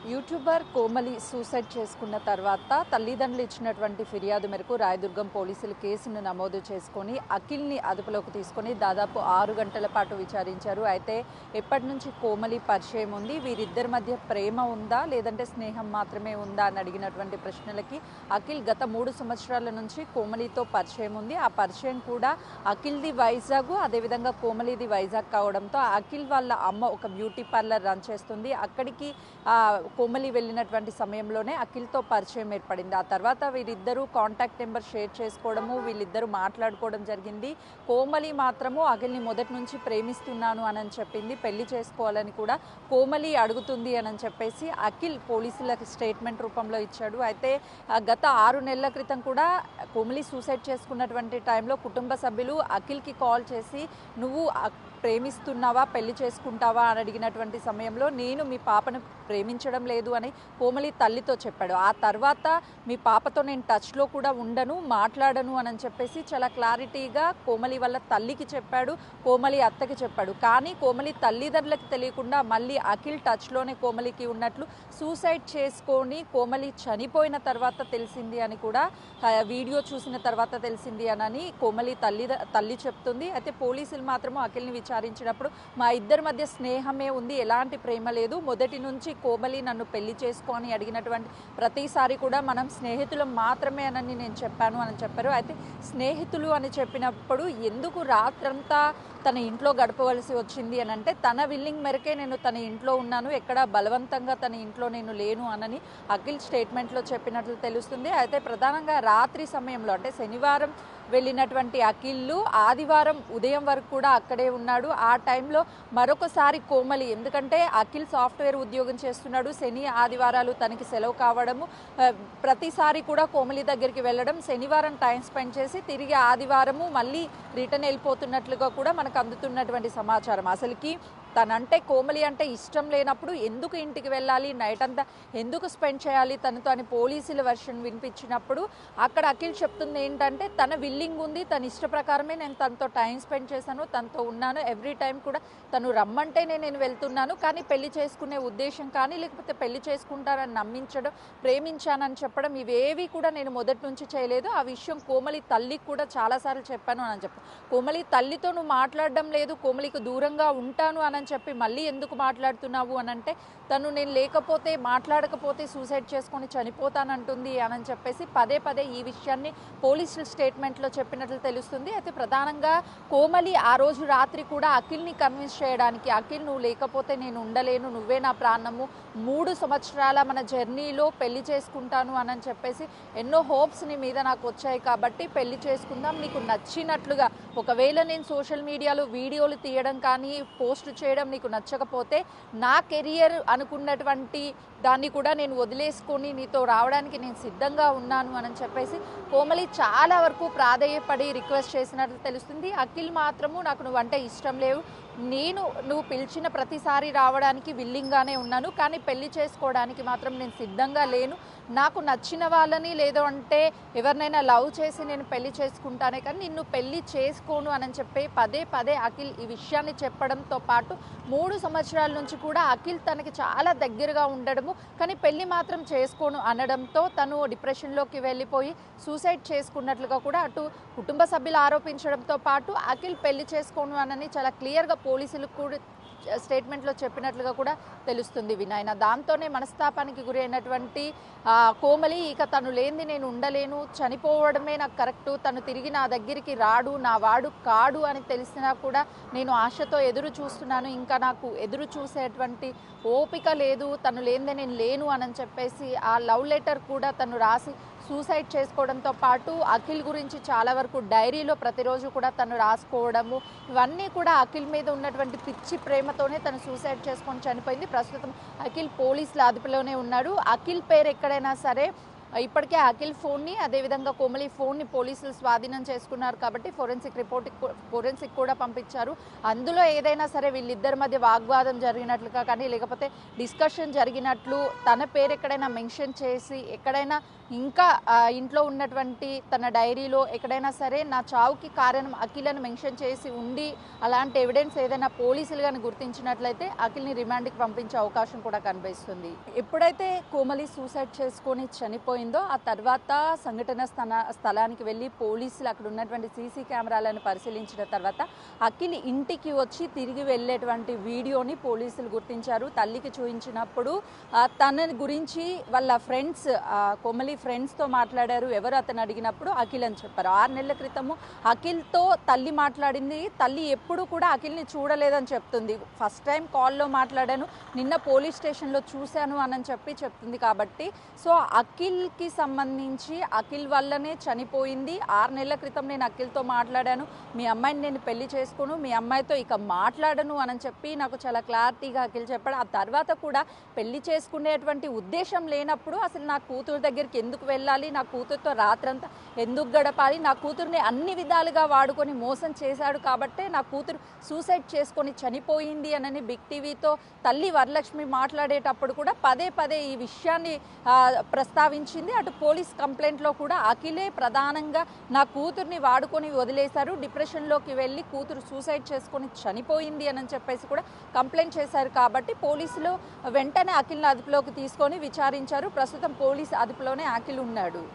YouTuber Komali suicide చేసుకున్న తర్వాత తల్లిదండ్రులు ఇచ్చినటువంటి ఫిర్యాదు మేరకు రాయదుర్గం పోలీసులు కేసును నమోదు చేసుకొని అఖిల్ని అదుపులోకి తీసుకొని దాదాపు 6 గంటల పాటు విచారించారు. అయితే ఎప్పటి నుంచి కోమలి పరిచయం ఉంది, వీరిద్దరి మధ్య ప్రేమ ఉందా లేదంటే స్నేహం మాత్రమే ఉందా అని అడిగినటువంటి ప్రశ్నలకి అఖిల్ గత 3 సంవత్సరాల నుంచి కోమలితో పరిచయం ఉంది. ఆ పరిచయం కూడా అఖిల్ది వైజాగ్, అదేవిధంగా కోమలిది వైజాగ్ కావడంతో అఖిల్ వాళ్ళ అమ్మ ఒక బ్యూటీ పార్లర్ రన్ చేస్తుంది. అక్కడికి కోమలి వెళ్ళినటువంటి సమయంలోనే అఖిల్తో పరిచయం ఏర్పడింది. ఆ తర్వాత వీరిద్దరూ కాంటాక్ట్ నెంబర్ షేర్ చేసుకోవడము, వీళ్ళిద్దరూ మాట్లాడుకోవడం జరిగింది. కోమలి మాత్రము అఖిల్ని మొదటి నుంచి ప్రేమిస్తున్నాను అని చెప్పింది. పెళ్లి చేసుకోవాలని కూడా కోమలి అడుగుతుంది అని చెప్పేసి అఖిల్ పోలీసులకు స్టేట్మెంట్ రూపంలో ఇచ్చాడు. అయితే గత 6 నెలల క్రితం కూడా కోమలి సూసైడ్ చేసుకున్నటువంటి టైంలో కుటుంబ సభ్యులు అఖిల్కి కాల్ చేసి నువ్వు ప్రేమిస్తున్నావా, పెళ్లి చేసుకుంటావా అని అడిగినటువంటి సమయంలో నేను మీ పాపను ప్రేమించడం లేదు అని కోమలి తల్లితో చెప్పాడు. ఆ తర్వాత మీ పాపతో నేను టచ్లో కూడా ఉండను, మాట్లాడను అని చెప్పేసి చాలా క్లారిటీగా కోమలి వాళ్ళ తల్లికి చెప్పాడు, కోమలి అత్తకి చెప్పాడు. కానీ కోమలి తల్లిదండ్రులకు తెలియకుండా మళ్ళీ అఖిల్ టచ్లోనే కోమలికి ఉన్నట్లు సూసైడ్ చేసుకొని కోమలి చనిపోయిన తర్వాత తెలిసింది అని కూడా వీడియో చూసిన తర్వాత తెలిసింది అని కోమలి తల్లి చెప్తుంది. అయితే పోలీసులు మాత్రము అఖిల్ని విచారించినప్పుడు మా ఇద్దరి మధ్య స్నేహమే ఉంది, ఎలాంటి ప్రేమ లేదు, మొదటి నుంచి కోమలి నన్ను పెళ్లి చేసుకొని అడిగినటువంటి ప్రతిసారి కూడా మనం స్నేహితులం మాత్రమే అని నేను చెప్పాను అని చెప్పారు. అయితే స్నేహితులు అని చెప్పినప్పుడు ఎందుకు రాత్రంతా తన ఇంట్లో గడపవలసి వచ్చింది అని అంటే తన విల్లింగ్ మేరకే నేను తన ఇంట్లో ఉన్నాను, ఎక్కడ బలవంతంగా తన ఇంట్లో నేను లేను అని అఖిల్ స్టేట్మెంట్లో చెప్పినట్లు తెలుస్తుంది. అయితే ప్రధానంగా రాత్రి సమయంలో అంటే శనివారం వెళ్ళినటువంటి అఖిల్ ఆదివారం ఉదయం వరకు కూడా అక్కడే ఉన్నాడు. ఆ టైంలో మరొకసారి కోమలి, ఎందుకంటే అఖిల్ సాఫ్ట్వేర్ ఉద్యోగం చేస్తున్నాడు, శని ఆదివారాలు తనకి సెలవు కావడము, ప్రతిసారి కూడా కోమలి దగ్గరికి వెళ్ళడం, శనివారం టైం స్పెండ్ చేసి తిరిగి ఆదివారము మళ్ళీ రిటర్న్ వెళ్ళిపోతున్నట్లుగా కూడా మనకు అందుతున్నటువంటి సమాచారం. అసలుకి తనంటే కోమలి అంటే ఇష్టం లేనప్పుడు ఎందుకు ఇంటికి వెళ్ళాలి, నైట్ అంతా ఎందుకు స్పెండ్ చేయాలి తనతో అని పోలీసుల వర్షన్ వినిపించినప్పుడు అక్కడ అఖిల్ చెప్తుంది ఏంటంటే తన విల్లింగ్ ఉంది, తన ఇష్ట ప్రకారమే నేను తనతో టైం స్పెండ్ చేశాను, తనతో ఉన్నాను, ఎవ్రీ టైం కూడా తను రమ్మంటేనే నేను వెళ్తున్నాను, కానీ పెళ్లి చేసుకునే ఉద్దేశం కానీ లేకపోతే పెళ్లి చేసుకుంటారని నమ్మించడం, ప్రేమించానని చెప్పడం ఇవేవి కూడా నేను మొదటి నుంచి చేయలేదు. ఆ విషయం కోమలి తల్లికి కూడా చాలాసార్లు చెప్పాను అని చెప్పాను. కోమలి తల్లితో నువ్వు మాట్లాడడం లేదు, కోమలికి దూరంగా ఉంటాను అని చెప్పి మళ్ళీ ఎందుకు మాట్లాడుతున్నావు అని అంటే తను నేను లేకపోతే మాట్లాడకపోతే సూసైడ్ చేసుకొని చనిపోతానంటుంది అని చెప్పేసి పదే పదే ఈ విషయాన్ని పోలీసుల స్టేట్మెంట్లో చెప్పినట్లు తెలుస్తుంది. అయితే ప్రధానంగా కోమలి ఆ రోజు రాత్రి కూడా అఖిల్ని కన్విన్స్ చేయడానికి, అఖిల్ నువ్వు లేకపోతే నేను ఉండలేను, నువ్వే నా ప్రాణము, 3 సంవత్సరాల మన జర్నీలో పెళ్లి చేసుకుంటాను అని చెప్పేసి ఎన్నో హోప్స్ నీ మీద నాకు వచ్చాయి కాబట్టి పెళ్లి చేసుకుందాం, నీకు నచ్చినట్లుగా, ఒకవేళ నేను సోషల్ మీడియాలో వీడియోలు తీయడం కానీ పోస్ట్ చేయడం నీకు నచ్చకపోతే నా కెరియర్ అనుకున్నటువంటి దాన్ని కూడా నేను వదిలేసుకొని నీతో రావడానికి నేను సిద్ధంగా ఉన్నాను అని చెప్పేసి కోమలి చాలా వరకు ప్రాధేయపడి రిక్వెస్ట్ చేసినట్లు తెలుస్తుంది. అఖిల్ మాత్రము నాకు నువ్వంటే ఇష్టం లేవు, నువ్వు పిలిచిన ప్రతిసారి రావడానికి విల్లింగ్గానే ఉన్నాను, కానీ పెళ్లి చేసుకోవడానికి మాత్రం నేను సిద్ధంగా లేను, నాకు నచ్చిన వాళ్ళని లేదో అంటే ఎవరినైనా లవ్ చేసి నేను పెళ్లి చేసుకుంటానే కానీ నిన్ను పెళ్లి చేసుకోను అని చెప్పి పదే పదే అఖిల్ ఈ విషయాన్ని చెప్పడంతో పాటు 3 సంవత్సరాల నుంచి కూడా అఖిల్ తనకి చాలా దగ్గరగా ఉండడము, కానీ పెళ్లి మాత్రం చేసుకోను అనడంతో తను డిప్రెషన్లోకి వెళ్ళిపోయి సూసైడ్ చేసుకున్నట్లుగా కూడా అటు కుటుంబ సభ్యులు ఆరోపించడంతో పాటు అఖిల్ పెళ్లి చేసుకోను అని చాలా క్లియర్గా పోలీసులకు కూడా స్టేట్మెంట్లో చెప్పినట్లుగా కూడా తెలుస్తుంది వినాయన. దాంతోనే మనస్తాపానికి గురి అయినటువంటి కోమలి ఇక తను లేనిది నేను ఉండలేను, చనిపోవడమే నాకు కరెక్టు, తను తిరిగి నా దగ్గరికి రాడు, నా వాడు కాడు అని తెలిసినా కూడా నేను ఆశతో ఎదురు చూస్తున్నాను, ఇంకా నాకు ఎదురు చూసేటువంటి ఓపిక లేదు, తను లేనిదే నేను లేను అని చెప్పేసి ఆ లవ్ లెటర్ కూడా తను రాసి సూసైడ్ చేసుకోవడంతో పాటు అఖిల్ గురించి చాలా వరకు డైరీలో ప్రతిరోజు కూడా తను రాసుకోవడము, ఇవన్నీ కూడా అఖిల్ మీద ఉన్నటువంటి పిచ్చి ప్రేమతోనే తను సూసైడ్ చేసుకొని చనిపోయింది. ప్రస్తుతం అఖిల్ పోలీసుల అదుపులోనే ఉన్నాడు. అఖిల్ పేరు ఎక్కడైనా సరే ఇప్పటికే అఖిల్ ఫోన్ని అదేవిధంగా కోమలి ఫోన్ని పోలీసులు స్వాధీనం చేసుకున్నారు కాబట్టి ఫోరెన్సిక్ కూడా పంపించారు. అందులో ఏదైనా సరే వీళ్ళిద్దరి మధ్య వాగ్వాదం జరిగినట్లుగా కానీ లేకపోతే డిస్కషన్ జరిగినట్లు తన పేరు ఎక్కడైనా మెన్షన్ చేసి ఎక్కడైనా ఇంకా ఇంట్లో ఉన్నటువంటి తన డైరీలో ఎక్కడైనా సరే నా చావుకి కారణం అఖిల్ అని మెన్షన్ చేసి ఉండి అలాంటి ఎవిడెన్స్ ఏదైనా పోలీసులు కానీ గుర్తించినట్లయితే అఖిల్ని రిమాండ్కి పంపించే అవకాశం కూడా కనిపిస్తుంది. ఎప్పుడైతే కోమలి సూసైడ్ చేసుకొని చనిపోయిందో ఆ తర్వాత సంఘటన స్థలానికి వెళ్ళి పోలీసులు అక్కడ ఉన్నటువంటి సీసీ కెమెరాలను పరిశీలించిన తర్వాత అఖిల్ ఇంటికి వచ్చి తిరిగి వెళ్ళేటువంటి వీడియోని పోలీసులు గుర్తించారు. తల్లికి చూపించినప్పుడు తన గురించి వాళ్ళ ఫ్రెండ్స్ కోమలి ఫ్రెండ్స్తో మాట్లాడారు. ఎవరు అతను అడిగినప్పుడు అఖిల్ అని చెప్పారు. 6 నెలల క్రితము అఖిల్తో తల్లి మాట్లాడింది. తల్లి ఎప్పుడు కూడా అఖిల్ని చూడలేదని చెప్తుంది. ఫస్ట్ టైం కాల్లో మాట్లాడాను, నిన్న పోలీస్ స్టేషన్లో చూశాను అని చెప్తుంది. కాబట్టి సో అఖిల్కి సంబంధించి అఖిల్ వల్లనే చనిపోయింది. 6 నెలల క్రితం నేను అఖిల్తో మాట్లాడాను, మీ అమ్మాయిని నేను పెళ్లి చేసుకోను, మీ అమ్మాయితో ఇక మాట్లాడను అని చెప్పి నాకు చాలా క్లారిటీగా అఖిల్ చెప్పాడు. ఆ తర్వాత కూడా పెళ్లి చేసుకునేటువంటి ఉద్దేశం లేనప్పుడు అసలు నా కూతురు దగ్గరికి ఎందుకు వెళ్ళాలి, నా కూతురుతో రాత్రంతా ఎందుకు గడపాలి, నా కూతురుని అన్ని విధాలుగా వాడుకొని మోసం చేశాడు కాబట్టే నా కూతురు సూసైడ్ చేసుకొని చనిపోయింది అని బిగ్ టీవీతో తల్లి వరలక్ష్మి మాట్లాడేటప్పుడు కూడా పదే పదే ఈ విషయాన్ని ప్రస్తావించింది. అటు పోలీస్ కంప్లైంట్లో కూడా అఖిలే ప్రధానంగా నా కూతుర్ని వాడుకొని వదిలేశారు, డిప్రెషన్లోకి వెళ్ళి కూతురు సూసైడ్ చేసుకొని చనిపోయింది అని చెప్పేసి కూడా కంప్లైంట్ చేశారు. కాబట్టి పోలీసులు వెంటనే అఖిల్ని అదుపులోకి తీసుకొని విచారించారు. ప్రస్తుతం పోలీస్ అదుపులోనే అఖిల్ ఉన్నాడు.